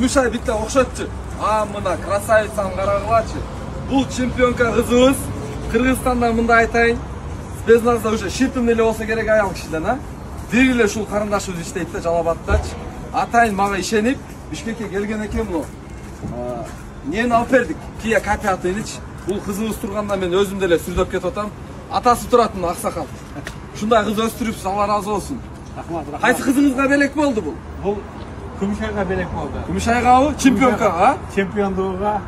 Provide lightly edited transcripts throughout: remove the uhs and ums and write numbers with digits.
Күмүшай битте окшотчу. Мына красавицаны карагылачы. Бул чемпионка кызыбыз. Кыргызстанда мындай айтайын. Спецназда уже ширтим эле болсо керек аял кишиден, а? Бир эле ушул карындашыбыз иштейт да Жалал-Абадтачы. Атайын мага ишенип, Бишкекке келген экен бул. Нени алып бердик? Kia K5-ынычы. Бул кызыбыз турганда мен өзүм деле сүздөп кетип атам. Атасы туратын аксакал. Ушундай кыз өстүрүпсүз, Алла разы болсун. Рахмат. Кайсы кызыңызга белек болду бул? Бул Күмүшайга белек болду. Күмүшайгабы? Чемпионкага? Чемпиондугуга.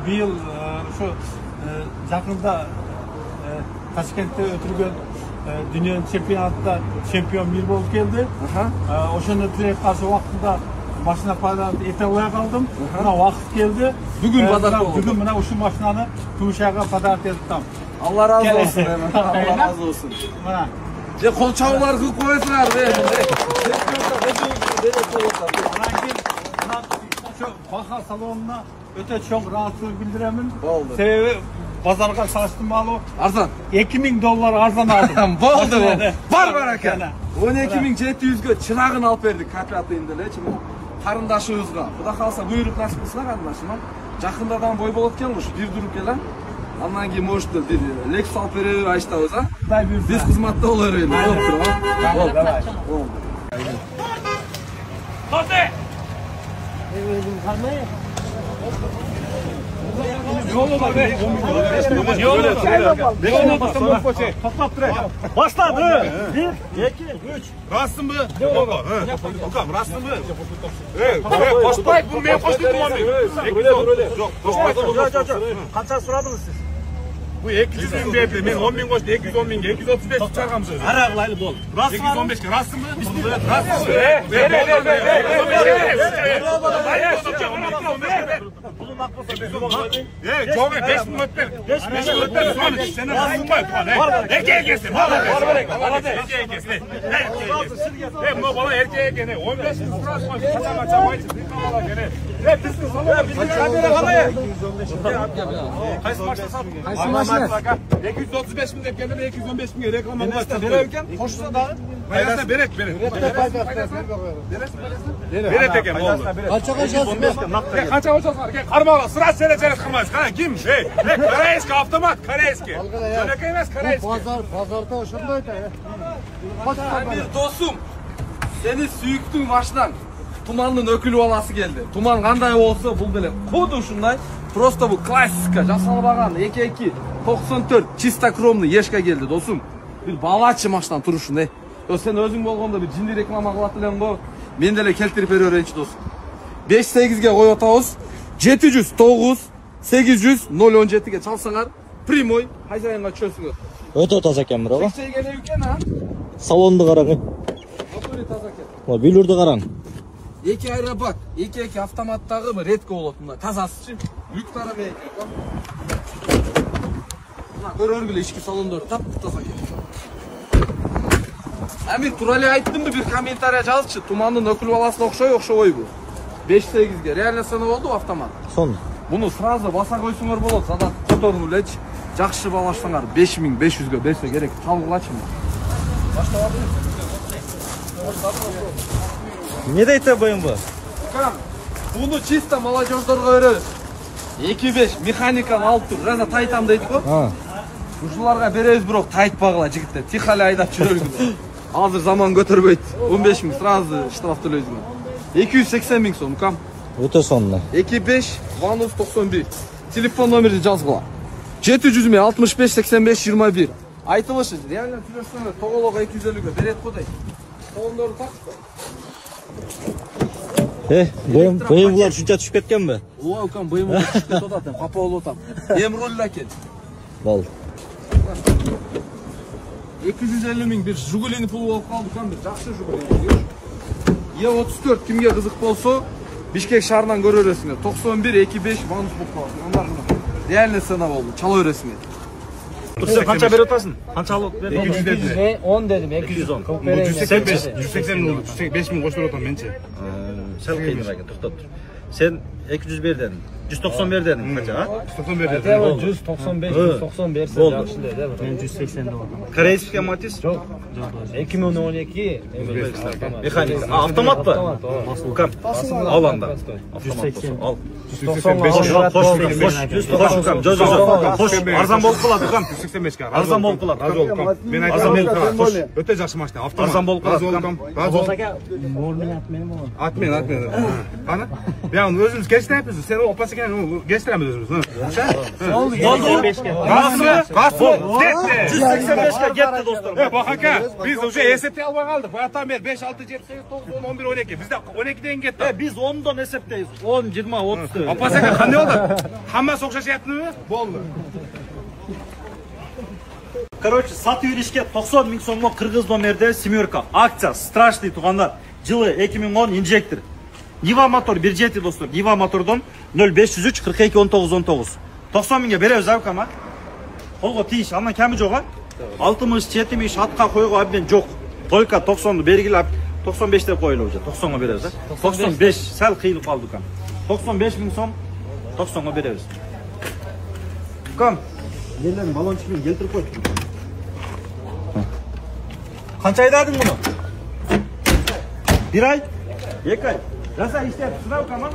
Быйыл ушу жакында Ташкентте өтүлгөн дүйнөнүн чемпионатында чемпион 1 болуп келди. Ошону тилеп каршы убактында машина подарок эте албай калдым. Мына убакыт келди. Бүгүн подарок болду. Бүгүн мына ушул машинаны Күмүшайга подарок этип атам. Алла разы болсун. Алла разы болсун. Мына. Же кол чабуулар кылып коесуңар, Баха салонуна өтө чоң ыраазычылык билдиремин. Себеби базарга салыштырмалуу арзан. $2000 арзан алдым. Болду. Бар барака. 12700гө чырагын алып бердик K5-ын делечи. Карындашыбызга. Кудай кааласа буйрук насип кылсын карындашым. Жакындадан бой болот экен ушу бир дуруп келе. Андан кийин может бир Lexus алып берип айтабыз, а? Биз кызматта боло берели. Болуп туруп, а? Болду. Болду. Тоте! Başladı. 1, 2, 3. Rastın mı? Okam, rastın mı? Koşmayın, bunu ben koştum mu? Yok, koşmayın. Kaça soradınız siz? Bu 200.000 verdi. Ben 10.000 koştu, 210.000, 235 çıkargamız. Araqlaylı bol. 215'ke rastın mı? Rastın mı? Bunun hakkı Çok 5.000 ötler. 5.000 ötler. Sonra senin rastın mı? Erkeğe gelsin. Erkeğe gelsin. Ben bu bana erkeğe gene 15.000 lira koy. Kaça koy. Hep bizim salona bizim kamera kalaya. Kaç maçta satın? Kaç maçta? 235 bin de kendine 215 bin reklamını başta verirken koşsa da paylaşsa berek. Berek eken oldu. Kaça koşarsın? Kaça koşarsın? Karmalı sıra seyrederiz kırmayız. Kim? Karayeski avtomat. Karayeski. Öyle kıymaz Karayeski. Pazarda hoşundaydı ya. Bir dostum, seni süyüktün baştan. Tumanın ökülü olası geldi. Tuman kanday olsa bul bile. Kodu uşunday. Просто bu klassika. Jasalbagan 2-2. 94. Чисто кромный. Ешка geldi dostum. Bir balaçı maçtan turuşun. Sen özün bolgonda bir cindi reklama kılat bilen bu. Men delе keltirip berörençi dostum. 5-8'ge koy atabız. 709 800 017'ge çalsaňar. Primoy. Haysayanга çösüңөр. Өтө таза экен бирок. Сексейге экен, а? Салонду караң. Мотору таза экен. Бүлүрдү караң. 2 аэробат, 2 автоматтагы bir редко болот мына. Тазасычы. Люктары менен. Мына көрөргүлө ички салондор таптаза экен. Амир тура эле айттымбы бир комментарий жазчы. Тумандын өкүл баласына окшойбу. 5-8'ge. Реально саны болду автомат. Сон. Буну сразу баса койсоңор болот. Задат которуп элечи. Жакшы балашсаңар 5500гө берсе керек. Чалгылачы. Баштабадыңыз? Не дейт БМВ? Буну чисто молодеждорго беребиз. 2.5 механиканы алып тур. Раза тайтам дейт го. Ушуларга беребиз, бирок тайтпагыла жигиттер. Тихо эле айдап жүрөлгүлө. Азыр заман көтөрбөйт. 15.000 сразу штраф төлөйсүңөр. 280.000 сом, кам. Өтө сонна. 2.5 Vanus 91. Телефон номерди жазгыла. 700 65 85 21. Айтылышы, реально төлөсөңөр тоголого 250гө берет го дейт. Колондорду такып. БМВлар шунча түшүп кеткенби? Ооба, кам БМВ түшүп кетип атат, папа болуп атам. Эми ролду акен. Болду. 250.000 bir Жигулини пулу болуп калды, кам бир жакшы Жигулини. E34 кимге кызык болсо, Бишкек шаарынан көрө бересиңер. 91 25 Vanus болуп калат. Анда реально цена болду. Чала бересиңер. Sen kaça ver otasın? Kaça alıp ver? 200 dedi. 10 dedim, 210. 180 oldu. 5.000 koştur otam mençe. Сәл кыйыныраак экен, токтоп тур. Сен 200 берден 190 бердin kança ha? 190 berdi. 195, 190 berse yaxshi edi. Men 180 deb ataman. Koreyskiy Matiz? Yo'q. 2012 Mexanik. Avtomat mı? Kam? Al anda. 180. Al. 185. Hoş ukam. Joz. Hoş. Arzan bolup qoladi ukam. 185 ga. Arzan bolup qoladi. Razı olkam. Men aytaman. Hoş. Öte yaxshi mashina. Avtomat. Arzan bolup qoladi. Razı olkam. Razı ol. Morning atmayman bu. Atmayın. Ana. Ya onu özümüz geçtiremiz. Sen o opası gelen geçtiremiz özümüz. Oldu 185'ke. Kasım. 185'ke getdi dostlar. Bak aka, biz уже EST almaya kaldık. Bayattan beri 5, 6, 7, 8, 9, 10, 11, 12. Biz de 12'den gittik. Biz 10'dan hesaptayız. 10, 20, 30. Apası aka, qanday oldu? Hamma so'xshashyaptimi? Bo'ldi. Короче, сатып беришке 90 миң сомго кыргыз номерде семерка. Акция страшный тугандар. Жылы 2010 инжектор. Нива мотор 1.7 достор. Нива мотордон 0503 42 19 19. 90 миңге беребиз авкама. Колго тийиш, андан кеми жок а? 60 70 атка койго абден жок. Только 90ду бергилеп 95 деп коюлуп уже. 90га беребиз а? 95 сал кыйылып калды кам. 95 миң сом 90га беребиз. Кам. Елден баллончикин келтирип кой. Канча айдадың муну? 1 ай? 2 ай? Жаса иштеп сынау кама?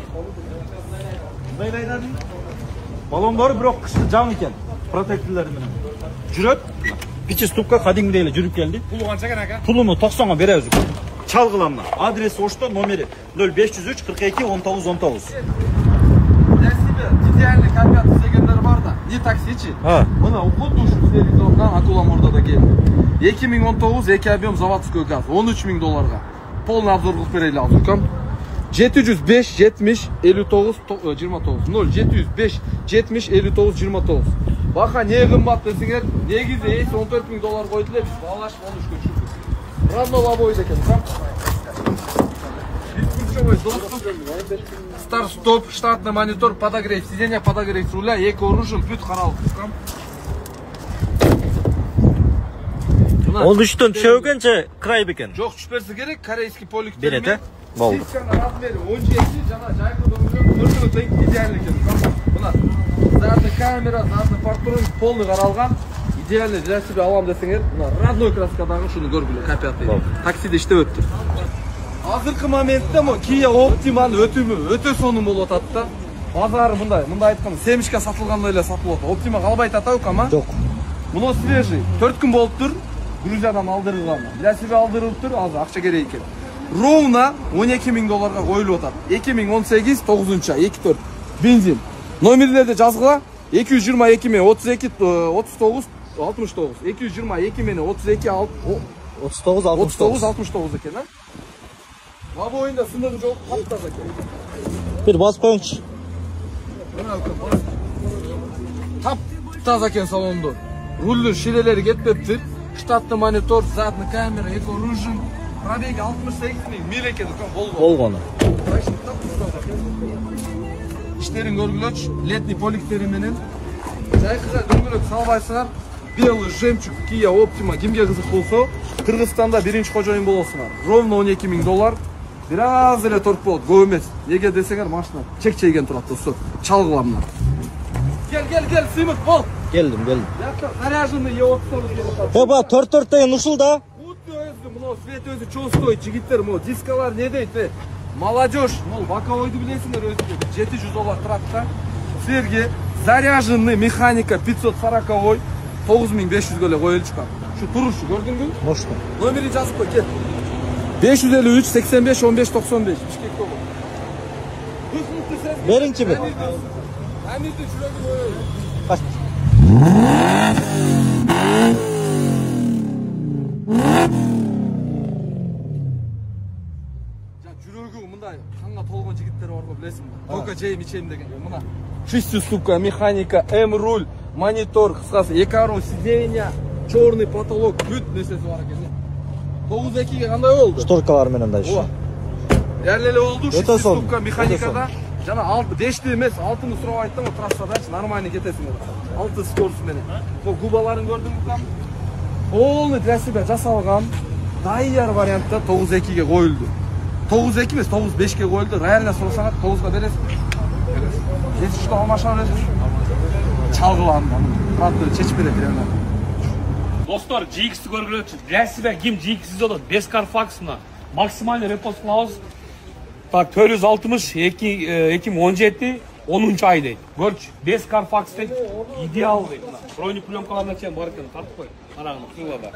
Кандай айдадың? Баллондору бирок кышты жаң экен. Протекторлору менен. Жүрөт. Пичи ступка кадимгидей эле жүрүп келди. Пулу канча экен ака? Пулуну 90га беребиз. Чалгыламна. Адреси ошто, номери 0503 42 19 19. Идеальный копят дегендер бар да. Не таксичи. Мына окуду ушу сервизордан Акула Мордада келди. 2019 2 объем заводской газ 13 000 долларга. Полный обзор кылып берели азыркам. 705 70 59 29 0 705 70 59 29. Бака не кымбат десеңер, негизи эси 14 000 доллар койду эле, биз баалашып оны көчүрдүк. Равно лобойд экен, Старт-стоп, штатный монитор, подогрев сиденья, подогрев руля, эки оружим, бүт каралып. 13'төн түшөгөнчө край бекен. Жок, түшпөсү керек, корейский поликтер. Берет, э? Болду. Сисканын размери 17, жана жайкы дөрүнүп тең идеальный экен. Мына задний камера, задний парктурун полный каралган. Идеальный для себя алам десеңер, мына родной краскадагы ушуну көргүлө, копиятный. Таксиде иштеп өттүр. Азыркы моментте мо Kia Optima'nын өтө сонун болуп атат да. Базары мындай айтканда семишке сатылгандай эле сатылып атат. Optima калбайт атабы ама? Жок. Муну свежий, 4 күн болуптур. Грузиядан алдырылган. Для себя алдырылыптыр, азыр акча керек экен. Ровно 12 000 долларга коюлуп атат. 2018 9-ай 2-4 бензин. Номерлерде жазгыла 222 менен 32 39 69. 222 менен 32 39 69 экен, а? Лобоюнда сындыгы жок, таптаза экен. Бир басып коюңчу. Таптаза экен салондо. Рулдун ширелери кетпептир. Штатный монитор, задний камера, эко режим. Пробеги 68 000 миль экен, Болгону. İşlerin görgülöç, ledni polikteri менен. Жайкыга дөңгөлөк салбайсыңар. Белый жемчуг Kia Optima кимге кызык болсо, Кыргызстанда биринчи кожоюн болосуңар. Ровно 12 000 доллар. Бираз эле торп болот, көп эмес. Неге десеңер, машина чек-чейген турат достор. Чалгыламдар. Гел, сыймык бол. Келдим. Якта заряженный E30. Ба, 4 деген ушул да. Кутты өзү, мына свет өзү чоостой, жигиттер, мына дискалар не дейт, молодежь, мол, боковойду билесиңер өзү. 700 доллар турат да. Силерге заряженный механика 540-ой 9500 эле коюлчу. Şu турушу көрдүңбү? Мошто. Номери жазып кой, кел. 553 85 15 95. Бишкекте бол. Бериңчи бир. Амирди жүрөгүн ой. Кач. Жүрөгү мындай канга толгон жигиттер бар го билесиңби? Только жейм ичем деген. Мына 600 ступка механика, М-руль, монитор, кыскасы 2 ару сиденья, черный потолок, бүт нерсеси бар экен. 9-2 кандай болду? Шторкалар менен да иши. Ярлеле болду, 600 сон. ступка механикада. Жана 5-ти эмес, 6-ны сурап айттым, трассадачы нормальный кетесиңер. 6 скорость менен. Бул губаларын көрдүңбү кам? Полный для себя жасалган, дайяр вариантта 9-2ге коюлду. 9-2 эмес, 9-5ке коюлду. Реально сурасаңар 9га бересиз. жетишиштөө машина бересиз. Чалгыланды. Правда, чечип берет эми. Достор, GX-ті көргілі білесіз бе, кім GX-сіз олады, 5 Carfax мына. Максимальный репост қылауыз. Так, 460, 2017, 10 ай дейді. Көрші, 5 Carfax дейді, идеал дейді. Брони пленкаларына чейін бар екен, тартып қой. Қарағыны, қылада.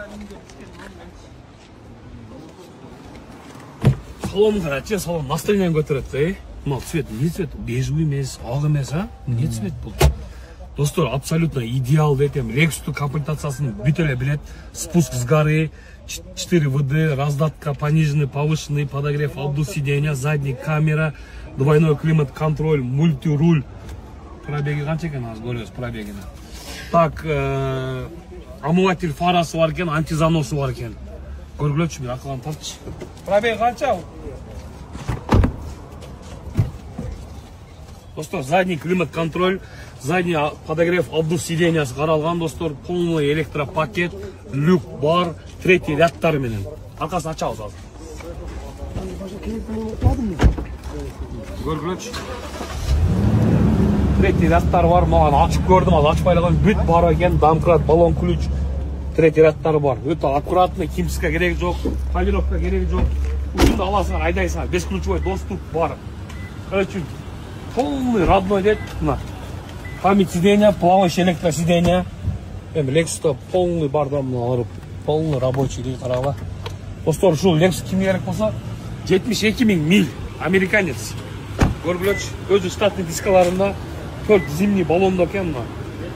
Салон қарачы, салон настроениені көтереді. Мынау цвет, не цвет? Бежевый емес, ақ емес, а? Не цвет бұл? Достор, абсолютно идеал детем. Рексу комплектациясын бүтеле билет. Спуск с горы, 4 ВД, раздатка, пониженный, повышенный, подогрев, обдув сиденья, задний камера, двойной климат-контроль, мультируль. Пробеги қанша екен, аз көресіз пробегіні. Так, омыватель фарасы бар екен, антизаносы бар екен. Көргілетші, мен ақылған тартшы. Пробеги қанша? Достор, задний климат-контроль, задний подогрев обдув сиденьясы қаралған, достор, полный электропакет, люк бар, третий рядтар менен. Арқасын ачауыз азыр. Көргілетші. Третий рядтар бар, маған ашып көрдім, аз ашпайлаған бүт бар екен, домкрат, баллон ключ, третий рядтар бар. Өте аккуратный, кимсика керек жоқ, полировка керек жоқ. Үшінді аласыңар, айдайсыңар, бесключевой доступ бар. Өчін. Полный родной дед, на. Память сиденья, плавающее электросиденье. Lexus'ta полный бардам алып, полный рабочий дейді қарала. Достор, шул Lexus кімге керек болса, 72 000 миль, американец. Көргілөч, өзі штатный дискаларында 4 зимний баллонда екен.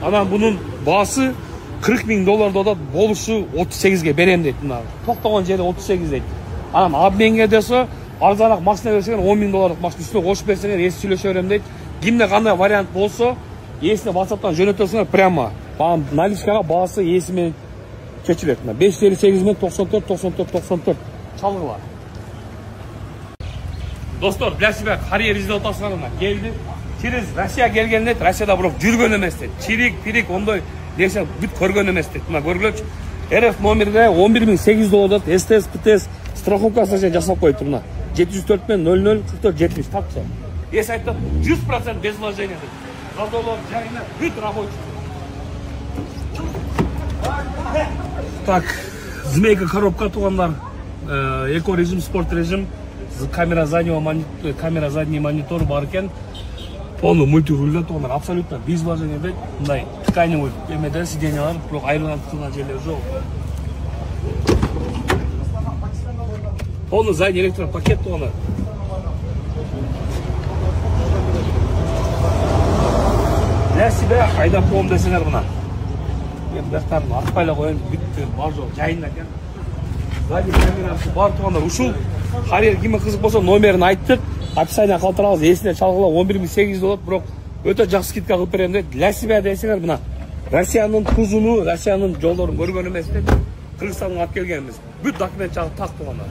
Анан бұның басы $40 000 додат, болушы 38-ге берем дейді. Тоқтаған жері 38 дейді. Анан обменге десе, арзарақ машина берсеген $10 000 машина үстіне қошып берсеңер, есі сөйлеше берем дейді. Кімде қандай вариант болса, есіне WhatsApp-тан жөнөтөсүңөр прямо. Наличкаға басы есімен чечилет. 558 мен 94 чалгыла. Достор, білесізбе, карьер издалтасына келді. Через Россия келген дейді, Россияда бұрық жүрген емес дейді. Чирик, ондай десе бүт көрген емес дейді. Мына көргілөч, РФ номерде $11,800 СТС, ПТС, страховкасы жасап қойып тұрмына. 704 мен 00-44-70 тапса. Есі айтты, 100% без вложения дейді. Газолов жайына бүт рабочий. Так, змейка коробка туғандар, эко режим, спорт режим, камера задний монитор бар екен, полный мультирульда туғандар, абсолютно без вложения дейді. Мындай тканевый емеде сиденьялар, бірақ айырылған тұтылған жерлер жоқ. Полный задний электропакет туғандар. Для себя айдап қоғым десеңер бұна. Дақтарын атпайлы қойын, бүтті, бар жоқ, жайында кен. Задний камерасы бар туғандар. Ушыл, қарер кеме қызық болса, номерін айттық. Описание қалтырағыз, есіне чалғыла $11,800, бірақ өте жақсы скидка қылып берем дейді. Для себя десеңер бұна. Россияның тузуну, Россияның жолдарын көрген емес дейді. Қырғызстанның ат келгеніміз. Бүт документ жағы тақ туғандар.